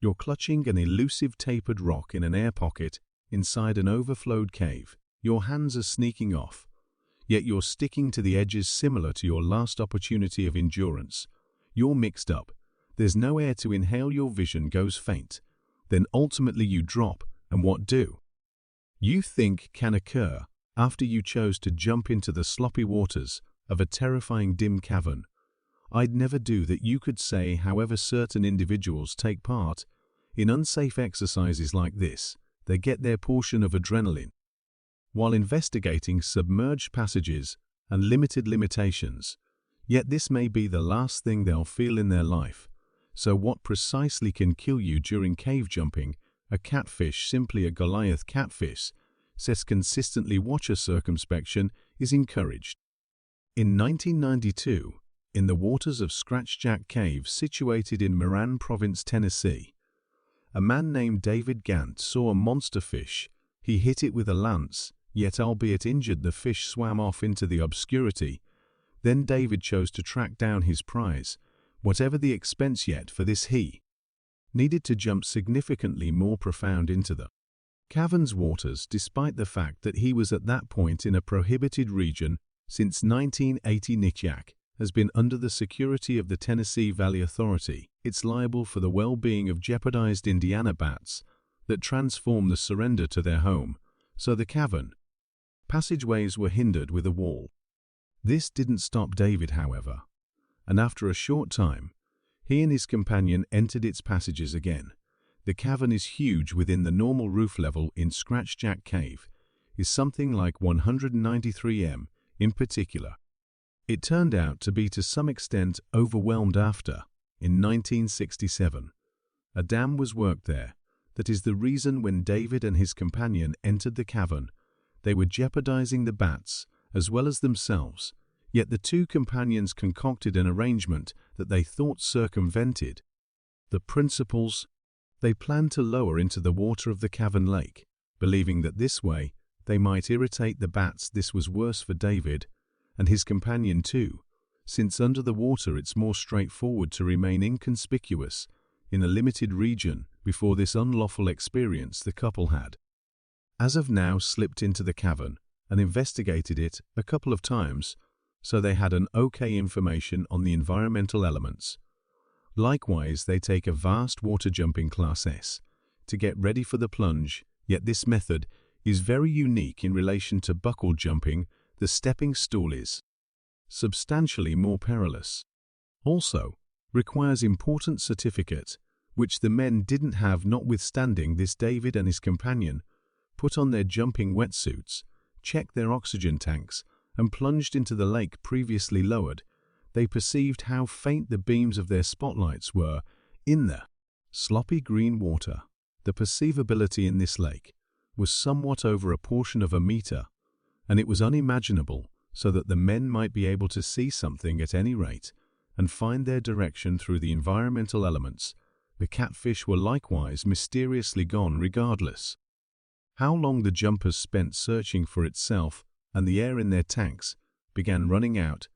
You're clutching an elusive tapered rock in an air pocket inside an overflowed cave. Your hands are sneaking off, yet you're sticking to the edges similar to your last opportunity of endurance. You're mixed up. There's no air to inhale, your vision goes faint. Then ultimately you drop, and what do you think can occur after you chose to jump into the sloppy waters of a terrifying dim cavern? I'd never do that. You could say, however, certain individuals take part in unsafe exercises like this. They get their portion of adrenaline while investigating submerged passages and limited limitations. Yet this may be the last thing they'll feel in their life. So what precisely can kill you during cave jumping? A catfish, simply a Goliath catfish, says consistently. Watcher circumspection is encouraged. In 1992, in the waters of Scratchjack Cave situated in Moran Province, Tennessee, a man named David Gant saw a monster fish. He hit it with a lance, yet albeit injured, the fish swam off into the obscurity. Then David chose to track down his prize, whatever the expense, yet for this he needed to jump significantly more profound into the cavern's waters, despite the fact that he was at that point in a prohibited region. Since 1980, Nityak has been under the security of the Tennessee Valley Authority. It's liable for the well-being of jeopardized Indiana bats that transform the surrender to their home, so the cavern passageways were hindered with a wall. This didn't stop David, however, and after a short time, he and his companion entered its passages again. The cavern is huge. Within the normal roof level in Scratchjack Cave is something like 193 m. In particular, it turned out to be to some extent overwhelmed after, in 1967, a dam was worked there. That is the reason when David and his companion entered the cavern, they were jeopardizing the bats as well as themselves. Yet the two companions concocted an arrangement that they thought circumvented the principles. They planned to lower into the water of the cavern lake, believing that this way they might irritate the bats. This was worse for David and his companion too, since under the water it's more straightforward to remain inconspicuous in a limited region. Before this unlawful experience, the couple had, as of now, slipped into the cavern and investigated it a couple of times, so they had an okay information on the environmental elements. Likewise, they take a vast water jumping Class S to get ready for the plunge, yet this method is very unique in relation to buckle jumping. The stepping stool is substantially more perilous. Also, requires important certificate, which the men didn't have. Notwithstanding this, David and his companion put on their jumping wetsuits, checked their oxygen tanks, and plunged into the lake previously lowered. They perceived how faint the beams of their spotlights were in the sloppy green water. The perceivability in this lake was somewhat over a portion of a meter, and it was unimaginable, so that the men might be able to see something at any rate and find their direction through the environmental elements. The catfish were likewise mysteriously gone regardless how long the jumpers spent searching for itself, and the air in their tanks began running out.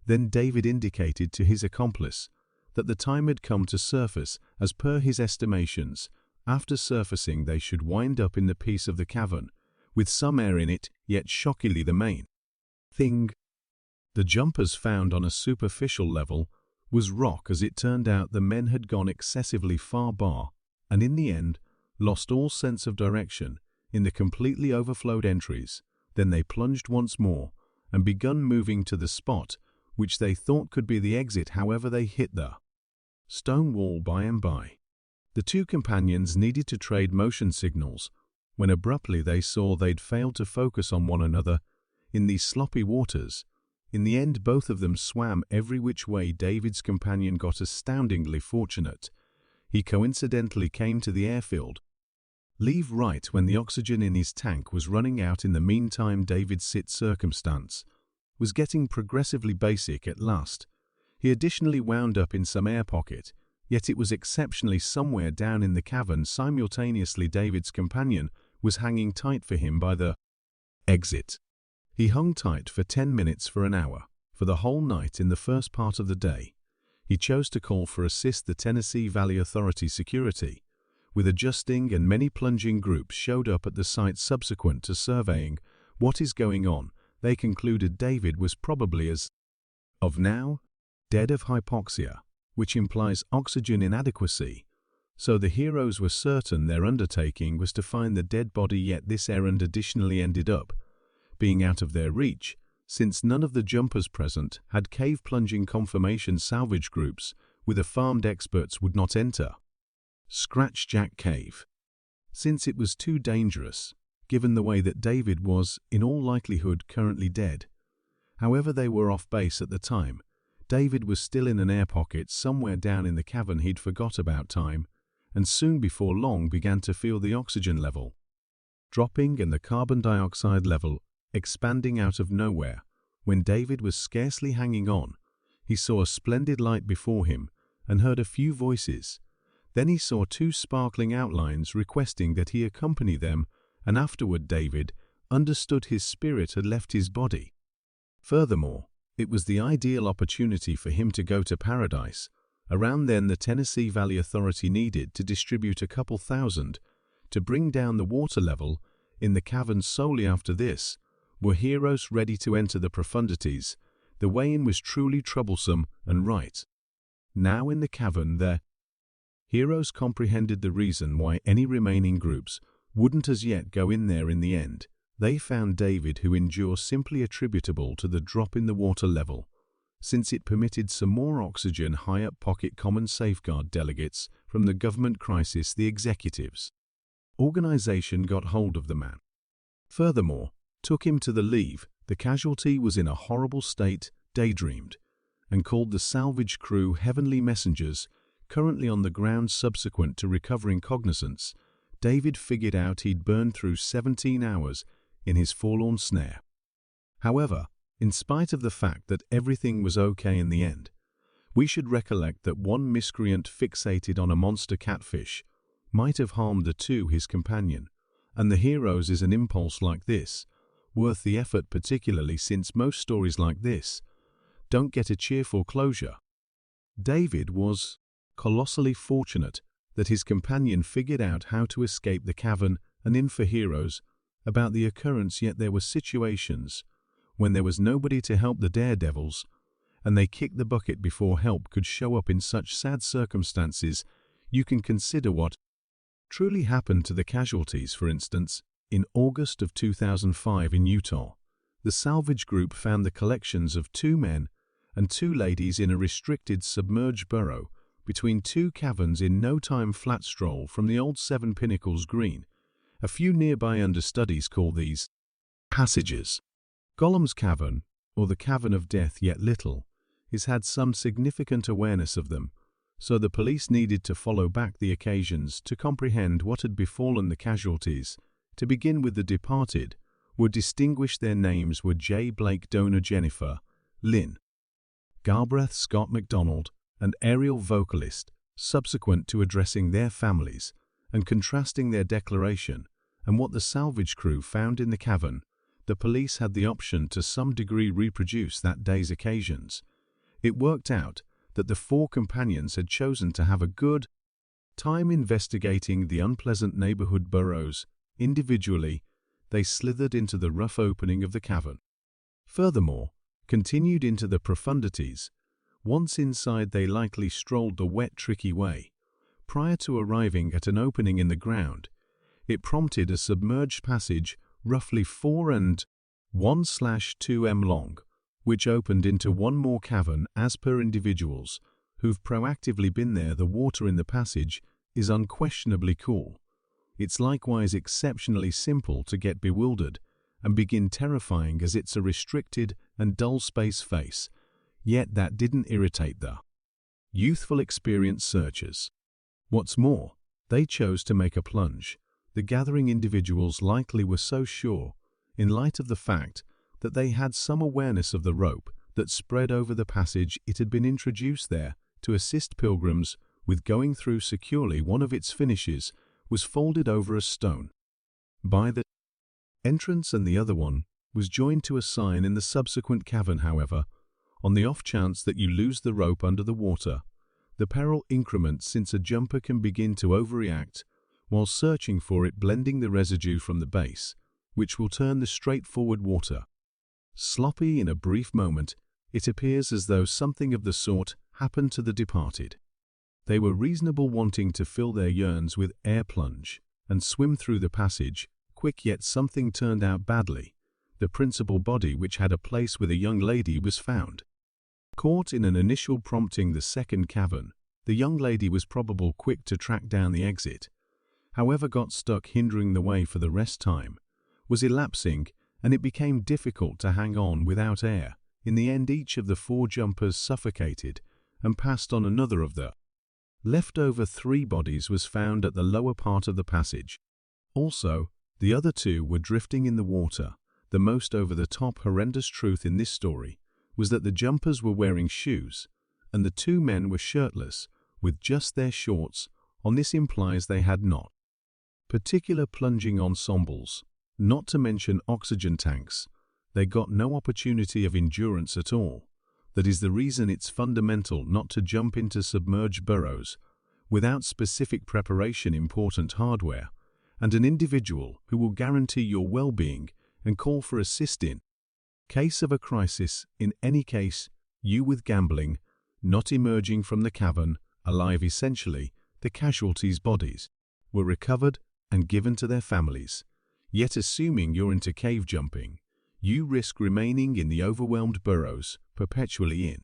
Then David indicated to his accomplice that the time had come to surface. As per his estimations, after surfacing they should wind up in the piece of the cavern with some air in it. Yet shockingly, the main thing the jumpers found on a superficial level was rock. As it turned out, the men had gone excessively far and in the end lost all sense of direction in the completely overflowed entries. Then they plunged once more and begun moving to the spot which they thought could be the exit. However, they hit the stone wall by and by. The two companions needed to trade motion signals when abruptly they saw they'd failed to focus on one another in these sloppy waters. In the end, both of them swam every which way. David's companion got astoundingly fortunate. He coincidentally came to the airfield leave right when the oxygen in his tank was running out. In the meantime, David's circumstance was getting progressively basic at last. He additionally wound up in some air pocket, yet it was exceptionally somewhere down in the cavern. Simultaneously, David's companion was hanging tight for him by the exit. He hung tight for 10 minutes, for an hour, for the whole night. In the first part of the day, he chose to call for assist the Tennessee Valley Authority security, with adjusting and many plunging groups showed up at the site subsequent to surveying what is going on. They concluded David was probably as of now dead of hypoxia, which implies oxygen inadequacy. So the heroes were certain their undertaking was to find the dead body, yet this errand additionally ended up being out of their reach, since none of the jumpers present had cave plunging confirmation. Salvage groups with farmed experts would not enter Scratchjack Cave, since it was too dangerous, given the way that David was, in all likelihood, currently dead. However, they were off base at the time. David was still in an air pocket somewhere down in the cavern. He'd forgot about time, and soon before long began to feel the oxygen level dropping and the carbon dioxide level expanding out of nowhere. When David was scarcely hanging on, he saw a splendid light before him and heard a few voices. Then he saw two sparkling outlines requesting that he accompany them, and afterward David understood his spirit had left his body. Furthermore, it was the ideal opportunity for him to go to paradise. Around then, the Tennessee Valley Authority needed to distribute a couple thousand to bring down the water level in the cavern. Solely after this were heroes ready to enter the profundities. The way in was truly troublesome and right. Now in the cavern, the heroes comprehended the reason why any remaining groups wouldn't as yet go in there in the end. They found David who endure simply attributable to the drop in the water level, since it permitted some more oxygen. High up pocket common safeguard delegates from the government crisis, the executives organization, got hold of the man. Furthermore, took him to the leave. The casualty was in a horrible state, daydreamed, and called the salvage crew heavenly messengers, currently on the ground. Subsequent to recovering cognizance, David figured out he'd burned through 17 hours in his forlorn snare. However, in spite of the fact that everything was okay in the end, we should recollect that one miscreant fixated on a monster catfish might have harmed his companion, and the heroes is an impulse like this worth the effort, particularly since most stories like this don't get a cheerful closure. David was colossally fortunate that his companion figured out how to escape the cavern, and in for heroes about the occurrence. Yet there were situations when there was nobody to help the daredevils, and they kicked the bucket before help could show up. In such sad circumstances, you can consider what truly happened to the casualties. For instance, in August of 2005 in Utah, the salvage group found the collections of 2 men and 2 ladies in a restricted submerged burrow between 2 caverns in no time. Flat stroll from the old Seven Pinnacles Green. A few nearby understudies call these passages Gollum's Cavern, or the Cavern of Death. Yet little is had some significant awareness of them, so the police needed to follow back the occasions to comprehend what had befallen the casualties. To begin with, the departed were distinguished. Their names were J. Blake Donor, Jennifer Lynn Galbraith, Scott MacDonald, and aerial vocalist. Subsequent to addressing their families and contrasting their declaration and what the salvage crew found in the cavern, the police had the option to some degree reproduce that day's occasions. It worked out that the 4 companions had chosen to have a good time investigating the unpleasant neighborhood burrows. Individually, they slithered into the rough opening of the cavern. Furthermore, continued into the profundities. Once inside, they likely strolled the wet, tricky way. Prior to arriving at an opening in the ground, it prompted a submerged passage roughly 4 and 1/2 m long, which opened into one more cavern. As per individuals who've proactively been there, the water in the passage is unquestionably cool. It's likewise exceptionally simple to get bewildered and begin terrifying, as it's a restricted and dull space face. Yet that didn't irritate the youthful, experienced searchers. What's more, they chose to make a plunge. The gathering individuals likely were so sure, in light of the fact that they had some awareness of the rope that spread over the passage. It had been introduced there to assist pilgrims with going through securely. One of its finishes was folded over a stone by the entrance, and the other one was joined to a sign in the subsequent cavern. However, on the off chance that you lose the rope under the water, the peril increments, since a jumper can begin to overreact while searching for it, blending the residue from the base, which will turn the straightforward water sloppy in a brief moment. It appears as though something of the sort happened to the departed. They were reasonable, wanting to fill their urns with air plunge and swim through the passage, quick, yet something turned out badly. The principal body, which had a place with a young lady, was found. Caught in an initial prompting the second cavern, the young lady was probably quick to track down the exit. However, got stuck, hindering the way for the rest time was elapsing, and it became difficult to hang on without air. In the end, each of the 4 jumpers suffocated and passed on. Another of the leftover 3 bodies was found at the lower part of the passage. Also, the other 2 were drifting in the water. The most over-the-top horrendous truth in this story was that the jumpers were wearing shoes, and the 2 men were shirtless, with just their shorts on. This implies they had not particular plunging ensembles, not to mention oxygen tanks. They got no opportunity of endurance at all. That is the reason it's fundamental not to jump into submerged burrows without specific preparation, important hardware, and an individual who will guarantee your well-being and call for assist in case of a crisis. In any case, you with gambling, not emerging from the cavern alive. Essentially, the casualties' bodies were recovered and given to their families. Yet, assuming you're into cave jumping, you risk remaining in the overwhelmed burrows perpetually. In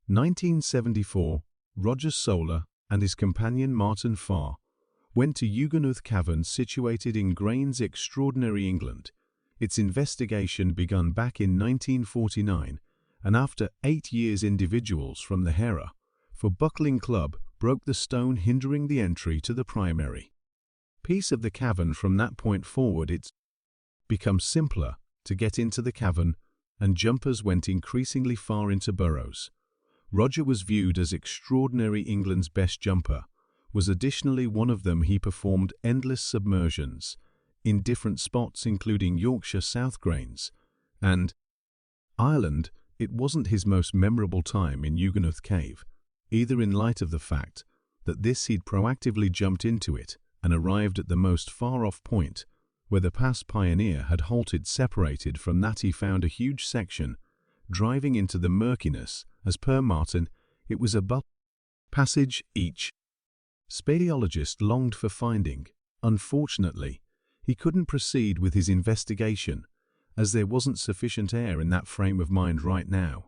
1974, Roger Soler and his companion Martin Farr went to Huguenot Cavern, situated in Grange, extraordinary England. Its investigation began back in 1949, and after 8 years, individuals from the Hera for Buckling Club broke the stone hindering the entry to the primary piece of the cavern. From that point forward, it's become simpler to get into the cavern, and jumpers went increasingly far into burrows. Roger was viewed as extraordinary England's best jumper, was additionally one of them. He performed endless submersions in different spots, including Yorkshire, South Grange, and Ireland. It wasn't his most memorable time in Huguenot Cave, either, in light of the fact that he'd proactively jumped into it and arrived at the most far-off point where the past pioneer had halted. Separated from that, he found a huge section driving into the murkiness. As per Martin, it was a passage each speleologist longed for finding. Unfortunately, he couldn't proceed with his investigation, as there wasn't sufficient air in that frame of mind right now.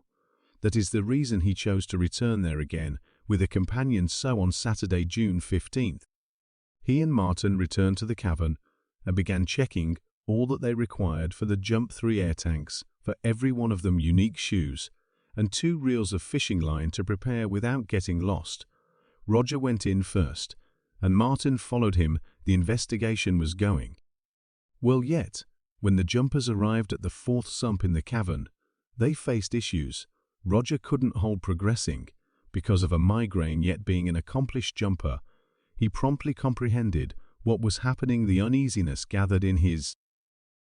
That is the reason he chose to return there again with a companion. So on Saturday, June 15th, he and Martin returned to the cavern and began checking all that they required for the jump: 3 air tanks for every one of them, unique shoes, and 2 reels of fishing line to prepare without getting lost. Roger went in first, and Martin followed him. The investigation was going well, yet when the jumpers arrived at the 4th sump in the cavern, they faced issues. Roger couldn't hold progressing because of a migraine, yet being an accomplished jumper, he promptly comprehended what was happening. The uneasiness gathered in his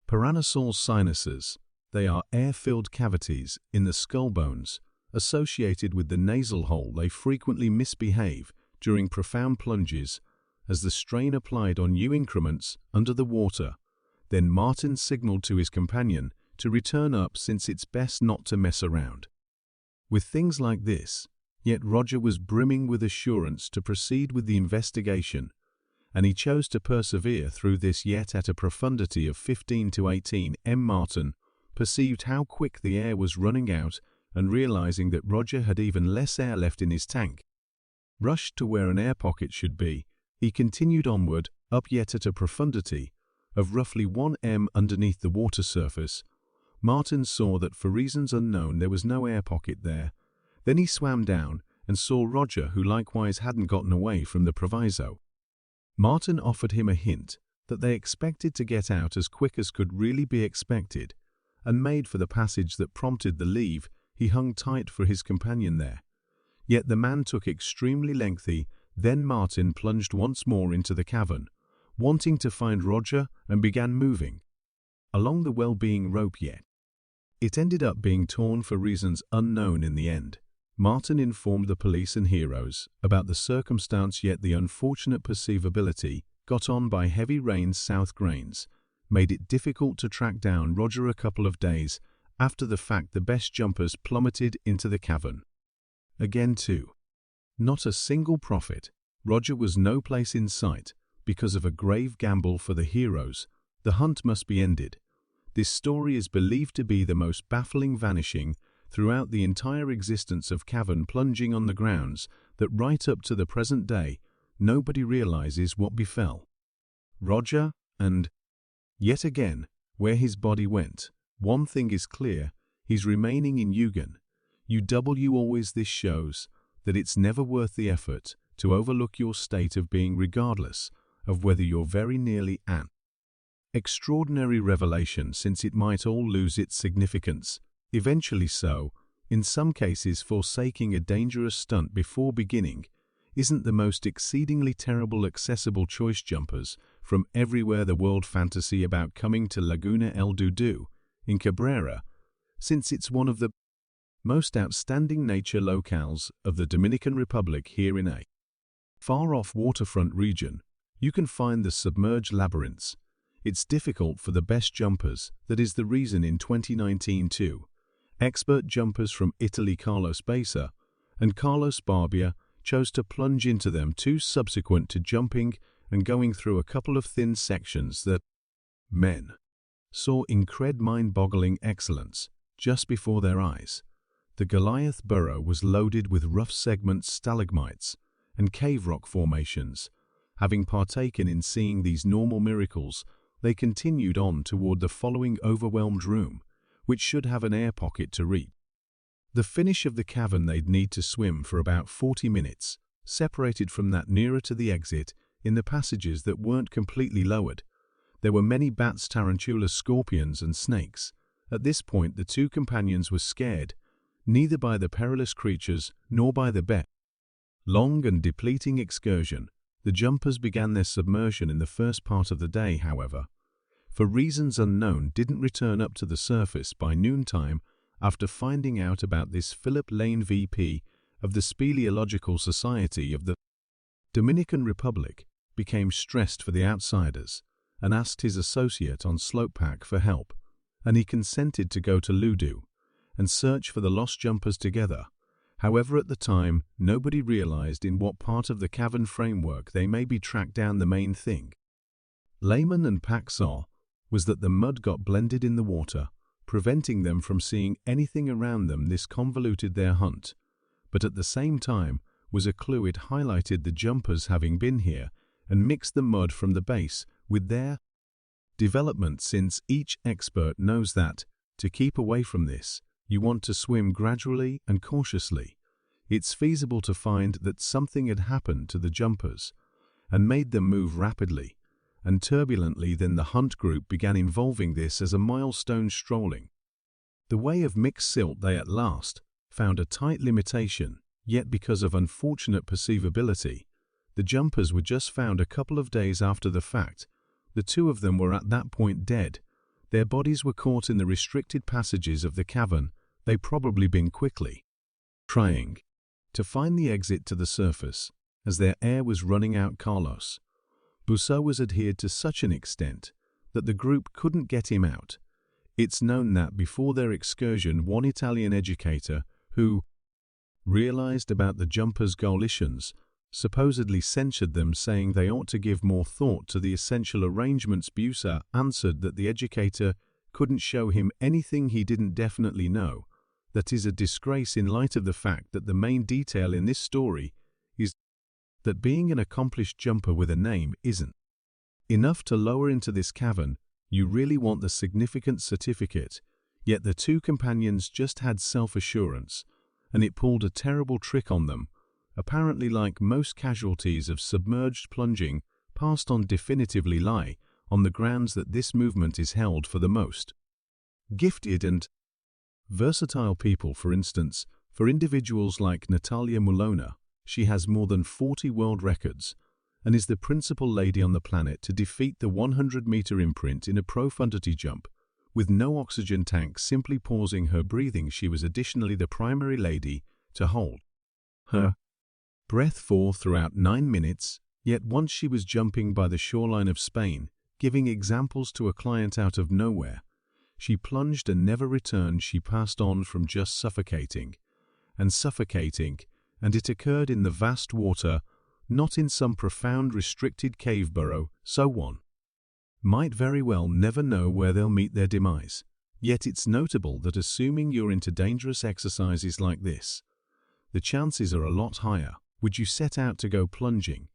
paranasal sinuses. They are air-filled cavities in the skull bones associated with the nasal hole. They frequently misbehave during profound plunges as the strain applied on new increments under the water. Then Martin signaled to his companion to return up, since it's best not to mess around with things like this. Yet Roger was brimming with assurance to proceed with the investigation, and he chose to persevere through this. Yet at a profundity of 15 to 18 m, Martin perceived how quick the air was running out, and realizing that Roger had even less air left in his tank, rushed to where an air pocket should be. He continued onward, up, yet at a profundity of roughly 1 m underneath the water surface. Martin saw that for reasons unknown there was no air pocket there. Then he swam down and saw Roger, who likewise hadn't gotten away from the proviso. Martin offered him a hint that they expected to get out as quick as could really be expected, and made for the passage that prompted the leave. He hung tight for his companion there. Yet the man took extremely lengthy. Then Martin plunged once more into the cavern, wanting to find Roger, and began moving along the well-being rope. Yet it ended up being torn for reasons unknown in the end. Martin informed the police and heroes about the circumstance, yet the unfortunate perceivability got on by heavy rains south grains, made it difficult to track down Roger. A couple of days after the fact, the best jumpers plummeted into the cavern. Again too. Not a single profit. Roger was no place in sight. Because of a grave gamble for the heroes, the hunt must be ended. This story is believed to be the most baffling vanishing throughout the entire existence of cavern plunging on the grounds that right up to the present day, nobody realizes what befell Roger, and yet again, where his body went. One thing is clear, he's remaining in Yugen. UW always. This shows that it's never worth the effort to overlook your state of being, regardless of whether you're very nearly an extraordinary revelation, since it might all lose its significance, eventually. So, in some cases, forsaking a dangerous stunt before beginning isn't the most exceedingly terrible accessible choice. Jumpers from everywhere the world fantasy about coming to Laguna El Dudu in Cabrera, since it's one of the most outstanding nature locales of the Dominican Republic. Here in a far-off waterfront region, you can find the submerged labyrinths. It's difficult for the best jumpers. That is the reason in 2019 two expert jumpers from Italy, Carlos Besa and Carlos Barbia, chose to plunge into them too, subsequent to jumping and going through a couple of thin sections that men saw mind-boggling excellence just before their eyes. The Goliath burrow was loaded with rough segment stalagmites and cave rock formations. Having partaken in seeing these normal miracles, they continued on toward the following overwhelmed room, which should have an air pocket to reach the finish of the cavern. They'd need to swim for about 40 minutes, separated from that nearer to the exit in the passages that weren't completely lowered. There were many bats, tarantulas, scorpions, and snakes. At this point, the two companions were scared, neither by the perilous creatures nor by the long and depleting excursion. The jumpers began their submersion in the first part of the day, however, for reasons unknown, didn't return up to the surface by noontime. After finding out about this, Philip Lane, VP of the Speleological Society of the Dominican Republic, became stressed for the outsiders and asked his associate on Slopepack for help, and he consented to go to Ludu and search for the lost jumpers together. However, at the time, nobody realized in what part of the cavern framework they may be tracked down. The main thing Layman and Pack saw was that the mud got blended in the water, preventing them from seeing anything around them. This convoluted their hunt, but at the same time was a clue. It highlighted the jumpers having been here and mixed the mud from the base with their development, since each expert knows that, to keep away from this, you want to swim gradually and cautiously. It's feasible to find that something had happened to the jumpers and made them move rapidly and turbulently. Then the hunt group began involving this as a milestone, strolling the way of mixed silt. They at last found a tight limitation, yet because of unfortunate perceivability, the jumpers were just found a couple of days after the fact. The two of them were at that point dead. Their bodies were caught in the restricted passages of the cavern. They'd probably been quickly trying to find the exit to the surface as their air was running out. Carlos Busso was adhered to such an extent that the group couldn't get him out. It's known that before their excursion, one Italian educator who realized about the jumpers' coalitions supposedly censured them, saying they ought to give more thought to the essential arrangements. Busa answered that the educator couldn't show him anything he didn't definitely know. That is a disgrace in light of the fact that the main detail in this story is that being an accomplished jumper with a name isn't enough to lower into this cavern. You really want the significant certificate. Yet the two companions just had self-assurance, and it pulled a terrible trick on them. Apparently, like most casualties of submerged plunging, passed on definitively lie on the grounds that this movement is held for the most gifted and versatile people. For instance, for individuals like Natalia Mulona, she has more than 40 world records and is the principal lady on the planet to defeat the 100-meter imprint in a profundity jump with no oxygen tank, simply pausing her breathing. She was additionally the primary lady to hold her breath for throughout 9 minutes Yet once she was jumping by the shoreline of Spain, giving examples to a client out of nowhere. She plunged and never returned. She passed on from just suffocating, and it occurred in the vast water, not in some profound restricted cave burrow. So one might very well never know where they'll meet their demise. Yet it's notable that assuming you're into dangerous exercises like this, the chances are a lot higher. Would you set out to go plunging?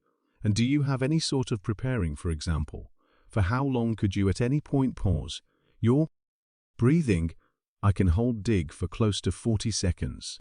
And do you have any sort of preparing, for example? For how long could you at any point pause your breathing? I can hold dig for close to 40 seconds.